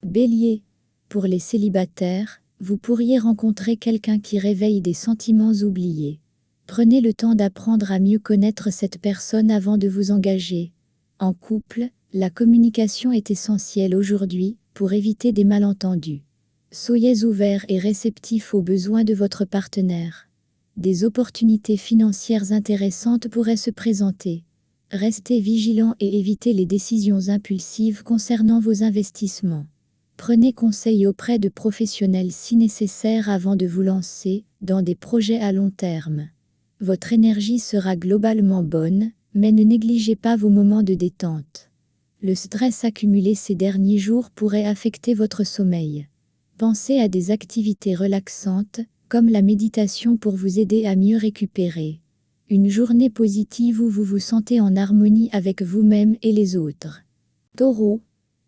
Bélier. Pour les célibataires, vous pourriez rencontrer quelqu'un qui réveille des sentiments oubliés. Prenez le temps d'apprendre à mieux connaître cette personne avant de vous engager. En couple, la communication est essentielle aujourd'hui pour éviter des malentendus. Soyez ouverts et réceptifs aux besoins de votre partenaire. Des opportunités financières intéressantes pourraient se présenter. Restez vigilants et évitez les décisions impulsives concernant vos investissements. Prenez conseil auprès de professionnels si nécessaire avant de vous lancer dans des projets à long terme. Votre énergie sera globalement bonne, mais ne négligez pas vos moments de détente. Le stress accumulé ces derniers jours pourrait affecter votre sommeil. Pensez à des activités relaxantes, comme la méditation pour vous aider à mieux récupérer. Une journée positive où vous vous sentez en harmonie avec vous-même et les autres. Taureau.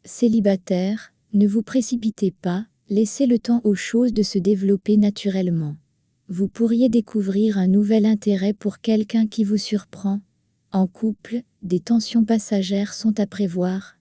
Célibataire, ne vous précipitez pas, laissez le temps aux choses de se développer naturellement. Vous pourriez découvrir un nouvel intérêt pour quelqu'un qui vous surprend. En couple, des tensions passagères sont à prévoir.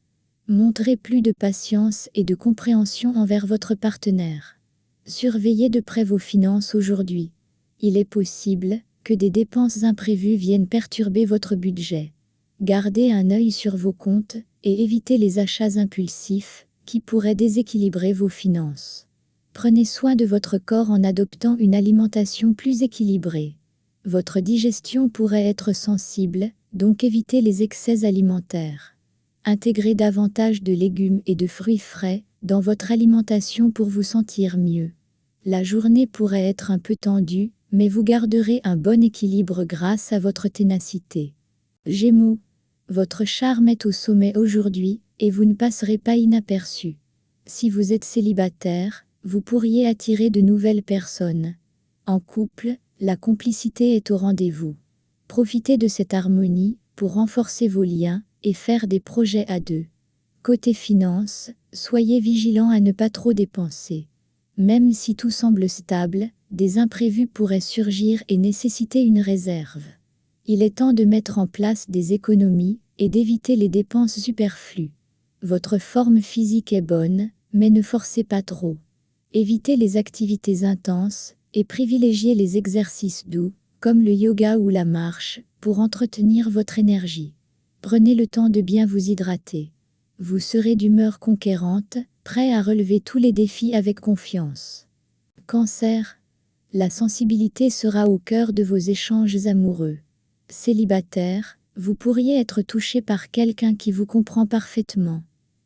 Montrez plus de patience et de compréhension envers votre partenaire. Surveillez de près vos finances aujourd'hui. Il est possible que des dépenses imprévues viennent perturber votre budget. Gardez un œil sur vos comptes et évitez les achats impulsifs qui pourraient déséquilibrer vos finances. Prenez soin de votre corps en adoptant une alimentation plus équilibrée. Votre digestion pourrait être sensible, donc évitez les excès alimentaires. Intégrez davantage de légumes et de fruits frais dans votre alimentation pour vous sentir mieux. La journée pourrait être un peu tendue, mais vous garderez un bon équilibre grâce à votre ténacité. Gémeaux. Votre charme est au sommet aujourd'hui, et vous ne passerez pas inaperçu. Si vous êtes célibataire, vous pourriez attirer de nouvelles personnes. En couple, la complicité est au rendez-vous. Profitez de cette harmonie pour renforcer vos liens et faire des projets à deux. Côté finances, soyez vigilants à ne pas trop dépenser. Même si tout semble stable, des imprévus pourraient surgir et nécessiter une réserve. Il est temps de mettre en place des économies et d'éviter les dépenses superflues. Votre forme physique est bonne, mais ne forcez pas trop. Évitez les activités intenses et privilégiez les exercices doux, comme le yoga ou la marche, pour entretenir votre énergie. Prenez le temps de bien vous hydrater. Vous serez d'humeur conquérante, prêt à relever tous les défis avec confiance. Cancer. La sensibilité sera au cœur de vos échanges amoureux. Célibataire, vous pourriez être touché par quelqu'un qui vous comprend parfaitement.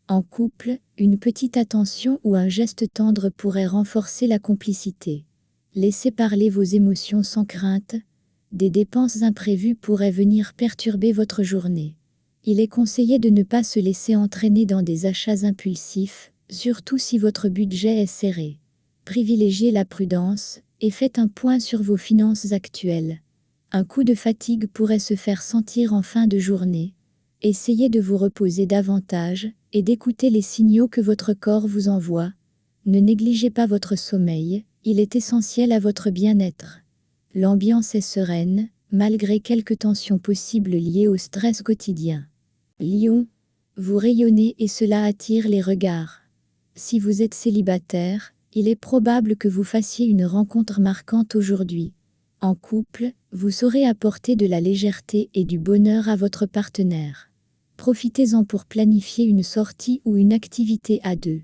En couple, une petite attention ou un geste tendre pourrait renforcer la complicité. Laissez parler vos émotions sans crainte. Des dépenses imprévues pourraient venir perturber votre journée. Il est conseillé de ne pas se laisser entraîner dans des achats impulsifs, surtout si votre budget est serré. Privilégiez la prudence et faites un point sur vos finances actuelles. Un coup de fatigue pourrait se faire sentir en fin de journée. Essayez de vous reposer davantage et d'écouter les signaux que votre corps vous envoie. Ne négligez pas votre sommeil, il est essentiel à votre bien-être. L'ambiance est sereine, malgré quelques tensions possibles liées au stress quotidien. Lion. Vous rayonnez et cela attire les regards. Si vous êtes célibataire, il est probable que vous fassiez une rencontre marquante aujourd'hui. En couple, vous saurez apporter de la légèreté et du bonheur à votre partenaire. Profitez-en pour planifier une sortie ou une activité à deux.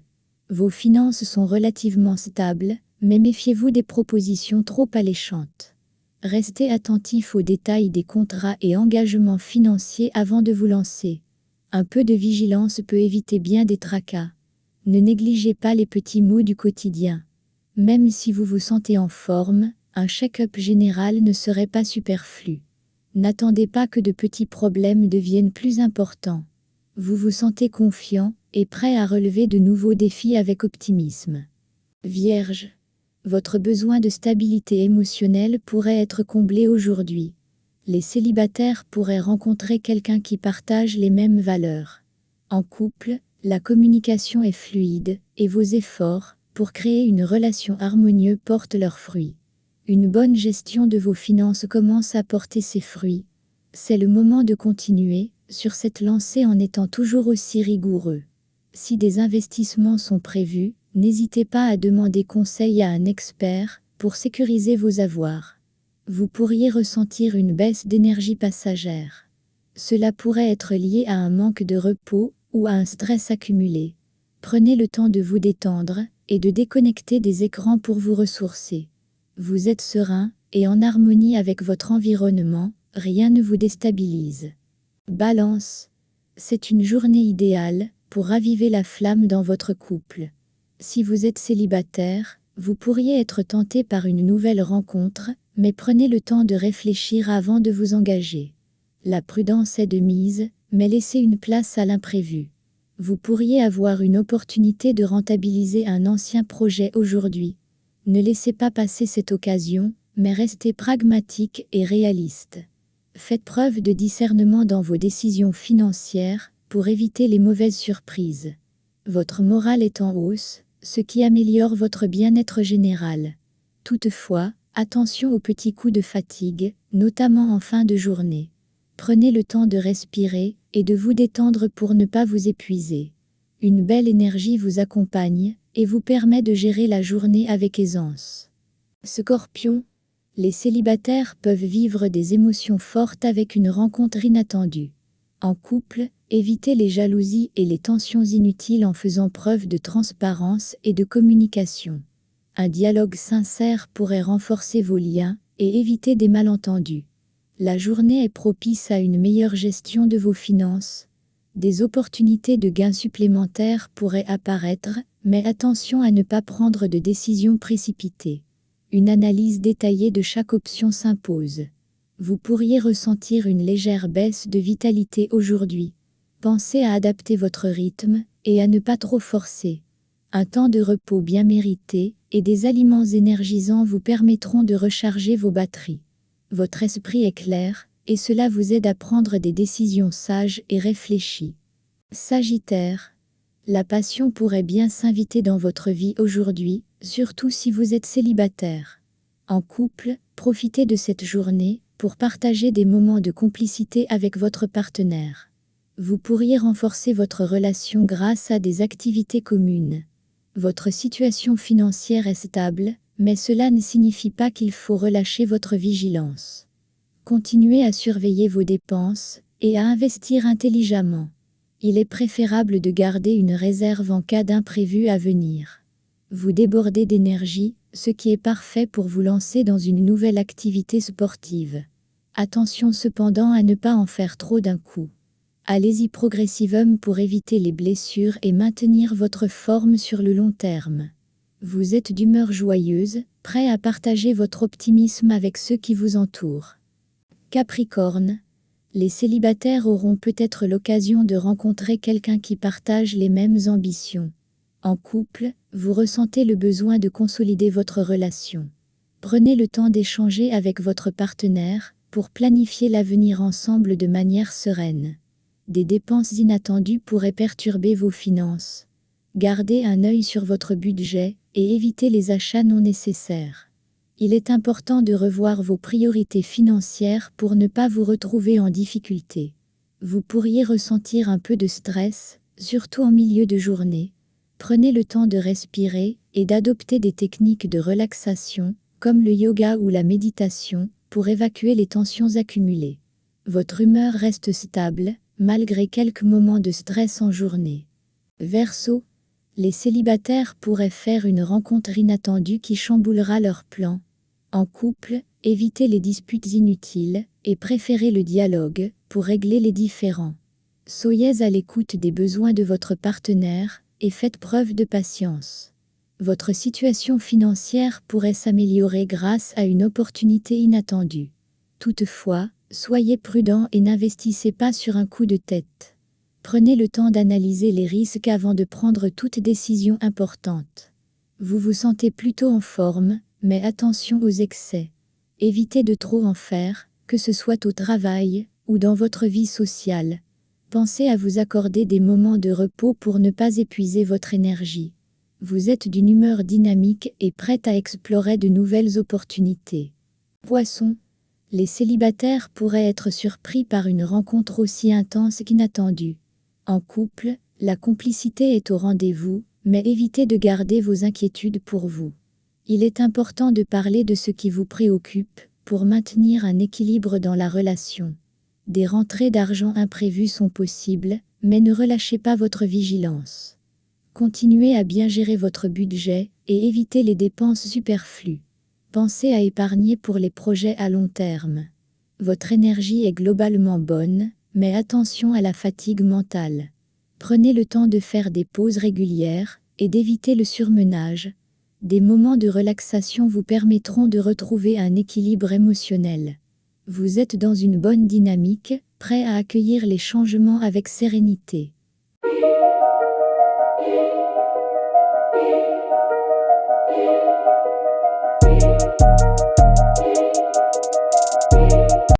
Vos finances sont relativement stables, mais méfiez-vous des propositions trop alléchantes. Restez attentif aux détails des contrats et engagements financiers avant de vous lancer. Un peu de vigilance peut éviter bien des tracas. Ne négligez pas les petits mots du quotidien. Même si vous vous sentez en forme, un check-up général ne serait pas superflu. N'attendez pas que de petits problèmes deviennent plus importants. Vous vous sentez confiant et prêt à relever de nouveaux défis avec optimisme. Vierge. Votre besoin de stabilité émotionnelle pourrait être comblé aujourd'hui. Les célibataires pourraient rencontrer quelqu'un qui partage les mêmes valeurs. En couple, la communication est fluide et vos efforts pour créer une relation harmonieuse portent leurs fruits. Une bonne gestion de vos finances commence à porter ses fruits. C'est le moment de continuer sur cette lancée en étant toujours aussi rigoureux. Si des investissements sont prévus, n'hésitez pas à demander conseil à un expert pour sécuriser vos avoirs. Vous pourriez ressentir une baisse d'énergie passagère. Cela pourrait être lié à un manque de repos ou à un stress accumulé. Prenez le temps de vous détendre et de déconnecter des écrans pour vous ressourcer. Vous êtes serein et en harmonie avec votre environnement, rien ne vous déstabilise. Balance. C'est une journée idéale pour raviver la flamme dans votre couple. Si vous êtes célibataire, vous pourriez être tenté par une nouvelle rencontre, mais prenez le temps de réfléchir avant de vous engager. La prudence est de mise, mais laissez une place à l'imprévu. Vous pourriez avoir une opportunité de rentabiliser un ancien projet aujourd'hui. Ne laissez pas passer cette occasion, mais restez pragmatique et réaliste. Faites preuve de discernement dans vos décisions financières pour éviter les mauvaises surprises. Votre morale est en hausse, ce qui améliore votre bien-être général. Toutefois, attention aux petits coups de fatigue, notamment en fin de journée. Prenez le temps de respirer et de vous détendre pour ne pas vous épuiser. Une belle énergie vous accompagne et vous permet de gérer la journée avec aisance. Scorpion. Les célibataires peuvent vivre des émotions fortes avec une rencontre inattendue. En couple, évitez les jalousies et les tensions inutiles en faisant preuve de transparence et de communication. Un dialogue sincère pourrait renforcer vos liens et éviter des malentendus. La journée est propice à une meilleure gestion de vos finances. Des opportunités de gains supplémentaires pourraient apparaître, mais attention à ne pas prendre de décisions précipitées. Une analyse détaillée de chaque option s'impose. Vous pourriez ressentir une légère baisse de vitalité aujourd'hui. Pensez à adapter votre rythme et à ne pas trop forcer. Un temps de repos bien mérité et des aliments énergisants vous permettront de recharger vos batteries. Votre esprit est clair et cela vous aide à prendre des décisions sages et réfléchies. Sagittaire. La passion pourrait bien s'inviter dans votre vie aujourd'hui, surtout si vous êtes célibataire. En couple, profitez de cette journée pour partager des moments de complicité avec votre partenaire. Vous pourriez renforcer votre relation grâce à des activités communes. Votre situation financière est stable, mais cela ne signifie pas qu'il faut relâcher votre vigilance. Continuez à surveiller vos dépenses et à investir intelligemment. Il est préférable de garder une réserve en cas d'imprévu à venir. Vous débordez d'énergie, ce qui est parfait pour vous lancer dans une nouvelle activité sportive. Attention cependant à ne pas en faire trop d'un coup. Allez-y progressivement pour éviter les blessures et maintenir votre forme sur le long terme. Vous êtes d'humeur joyeuse, prêt à partager votre optimisme avec ceux qui vous entourent. Capricorne. Les célibataires auront peut-être l'occasion de rencontrer quelqu'un qui partage les mêmes ambitions. En couple, vous ressentez le besoin de consolider votre relation. Prenez le temps d'échanger avec votre partenaire pour planifier l'avenir ensemble de manière sereine. Des dépenses inattendues pourraient perturber vos finances. Gardez un œil sur votre budget et évitez les achats non nécessaires. Il est important de revoir vos priorités financières pour ne pas vous retrouver en difficulté. Vous pourriez ressentir un peu de stress, surtout en milieu de journée. Prenez le temps de respirer et d'adopter des techniques de relaxation, comme le yoga ou la méditation, pour évacuer les tensions accumulées. Votre humeur reste stable, malgré quelques moments de stress en journée. Verseau. Les célibataires pourraient faire une rencontre inattendue qui chamboulera leurs plans. En couple, évitez les disputes inutiles et préférez le dialogue pour régler les différends. Soyez à l'écoute des besoins de votre partenaire et faites preuve de patience. Votre situation financière pourrait s'améliorer grâce à une opportunité inattendue. Toutefois, soyez prudent et n'investissez pas sur un coup de tête. Prenez le temps d'analyser les risques avant de prendre toute décision importante. Vous vous sentez plutôt en forme, mais attention aux excès. Évitez de trop en faire, que ce soit au travail ou dans votre vie sociale. Pensez à vous accorder des moments de repos pour ne pas épuiser votre énergie. Vous êtes d'une humeur dynamique et prête à explorer de nouvelles opportunités. Poisson. Les célibataires pourraient être surpris par une rencontre aussi intense qu'inattendue. En couple, La complicité est au rendez-vous, mais évitez de garder vos inquiétudes pour vous. Il est important de parler de ce qui vous préoccupe, pour maintenir un équilibre dans la relation. Des rentrées d'argent imprévues sont possibles, mais ne relâchez pas votre vigilance. Continuez à bien gérer votre budget et évitez les dépenses superflues. Pensez à épargner pour les projets à long terme. Votre énergie est globalement bonne, mais attention à la fatigue mentale. Prenez le temps de faire des pauses régulières et d'éviter le surmenage. Des moments de relaxation vous permettront de retrouver un équilibre émotionnel. Vous êtes dans une bonne dynamique, prêt à accueillir les changements avec sérénité.